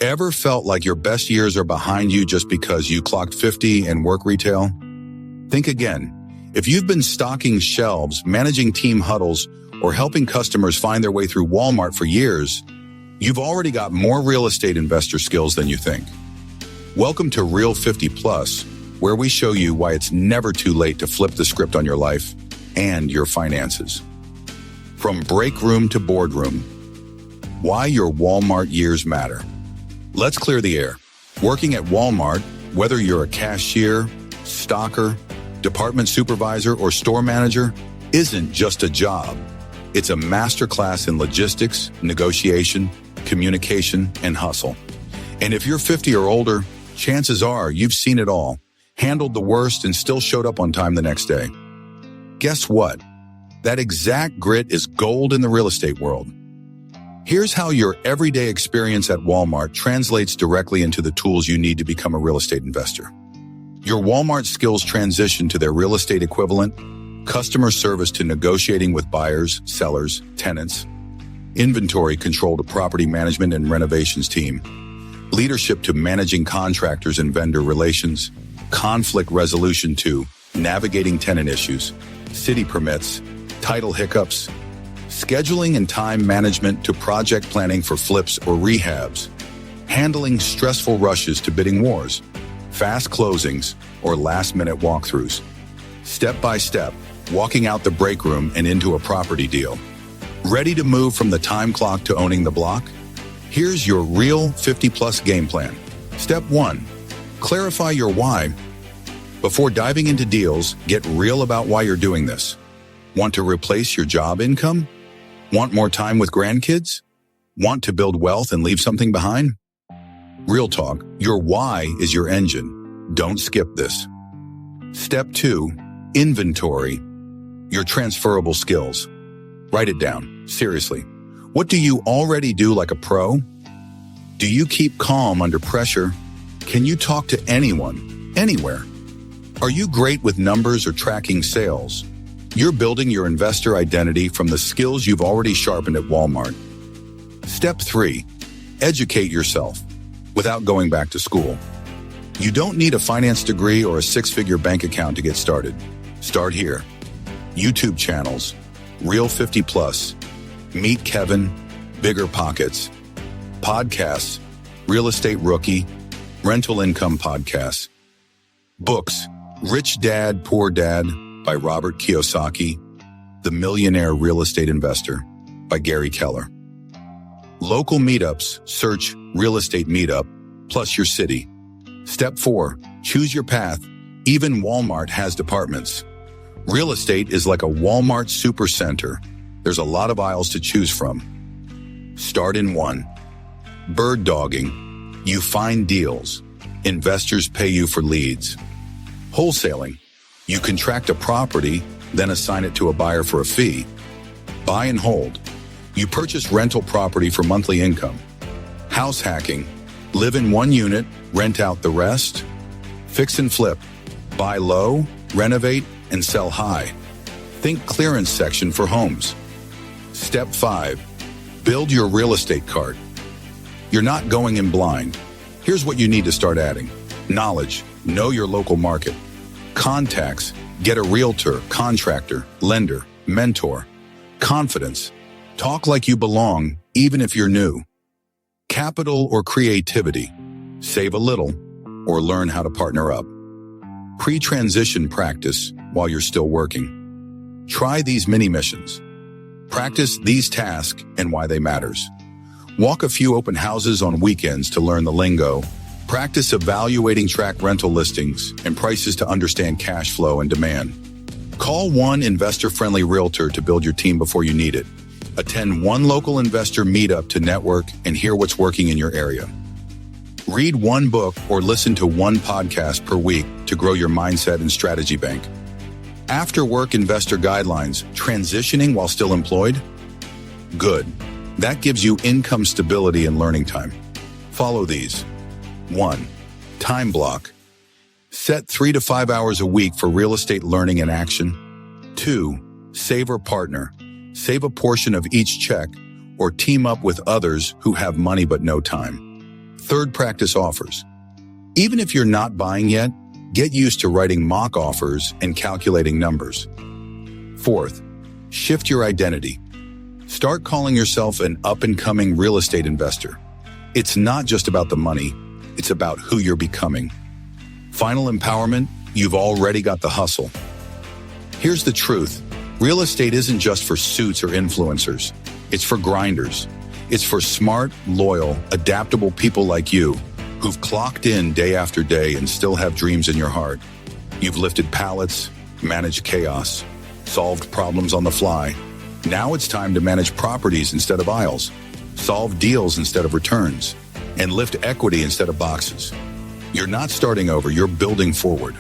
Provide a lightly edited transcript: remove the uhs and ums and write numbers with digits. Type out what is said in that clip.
Ever felt like your best years are behind you just because you clocked 50 and work retail? Think again. If you've been stocking shelves, managing team huddles, or helping customers find their way through Walmart for years, you've already got more real estate investor skills than you think. Welcome to Real 50 Plus, where we show you why it's never too late to flip the script on your life and your finances. From break room to boardroom, why your Walmart years matter. Let's clear the air. Working at Walmart, whether you're a cashier, stocker, department supervisor, or store manager, isn't just a job. It's a masterclass in logistics, negotiation, communication, and hustle. And if you're 50 or older, chances are you've seen it all, handled the worst, and still showed up on time the next day. Guess what? That exact grit is gold in the real estate world. Here's how your everyday experience at Walmart translates directly into the tools you need to become a real estate investor. Your Walmart skills transition to their real estate equivalent, customer service to negotiating with buyers, sellers, tenants, inventory control to property management and renovations team, leadership to managing contractors and vendor relations, conflict resolution to navigating tenant issues, city permits, title hiccups, scheduling and time management to project planning for flips or rehabs, handling stressful rushes to bidding wars, fast closings, or last-minute walkthroughs. Step by step, walking out the break room and into a property deal. Ready to move from the time clock to owning the block? Here's your Real 50-plus game plan. Step 1. Clarify your why. Before diving into deals, get real about why you're doing this. Want to replace your job income? Want more time with grandkids? Want to build wealth and leave something behind? Real talk, your why is your engine. Don't skip this. Step 2, inventory. Your transferable skills. Write it down. Seriously. What do you already do like a pro? Do you keep calm under pressure? Can you talk to anyone, anywhere? Are you great with numbers or tracking sales? You're building your investor identity from the skills you've already sharpened at Walmart. Step 3, educate yourself without going back to school. You don't need a finance degree or a six-figure bank account to get started. Start here. YouTube channels, Real 50 Plus, Meet Kevin, Bigger Pockets, podcasts, Real Estate Rookie, Rental Income Podcasts, books, Rich Dad, Poor Dad by Robert Kiyosaki, The Millionaire Real Estate Investor by Gary Keller. Local meetups, search Real Estate Meetup, plus your city. Step 4, choose your path. Even Walmart has departments. Real estate is like a Walmart supercenter. There's a lot of aisles to choose from. Start in 1. Bird dogging. You find deals. Investors pay you for leads. Wholesaling. You contract a property, then assign it to a buyer for a fee. Buy and hold. You purchase rental property for monthly income. House hacking. Live in one unit, rent out the rest. Fix and flip. Buy low, renovate, and sell high. Think clearance section for homes. Step 5. Build your real estate cart. You're not going in blind. Here's what you need to start adding. Knowledge. Know your local market. Contacts. Get a realtor, contractor, lender, mentor. Confidence. Talk like you belong, even if you're new. Capital or creativity. Save a little or learn how to partner up. Pre-transition practice while you're still working. Try these mini missions. Practice these tasks and why they matters. Walk a few open houses on weekends to learn the lingo. Practice evaluating track rental listings and prices to understand cash flow and demand. Call one investor-friendly realtor to build your team before you need it. Attend one local investor meetup to network and hear what's working in your area. Read one book or listen to one podcast per week to grow your mindset and strategy bank. After work investor guidelines, transitioning while still employed? Good. That gives you income stability and learning time. Follow these. 1. Time block. Set 3 to 5 hours a week for real estate learning and action. 2. Save or partner. Save a portion of each check or team up with others who have money but no time. Third, practice offers. Even if you're not buying yet, get used to writing mock offers and calculating numbers. Fourth, shift your identity. Start calling yourself an up-and-coming real estate investor. It's not just about the money, it's about who you're becoming. Final empowerment, you've already got the hustle. Here's the truth. Real estate isn't just for suits or influencers. It's for grinders. It's for smart, loyal, adaptable people like you who've clocked in day after day and still have dreams in your heart. You've lifted pallets, managed chaos, solved problems on the fly. Now it's time to manage properties instead of aisles, solve deals instead of returns, and lift equity instead of boxes. You're not starting over, you're building forward.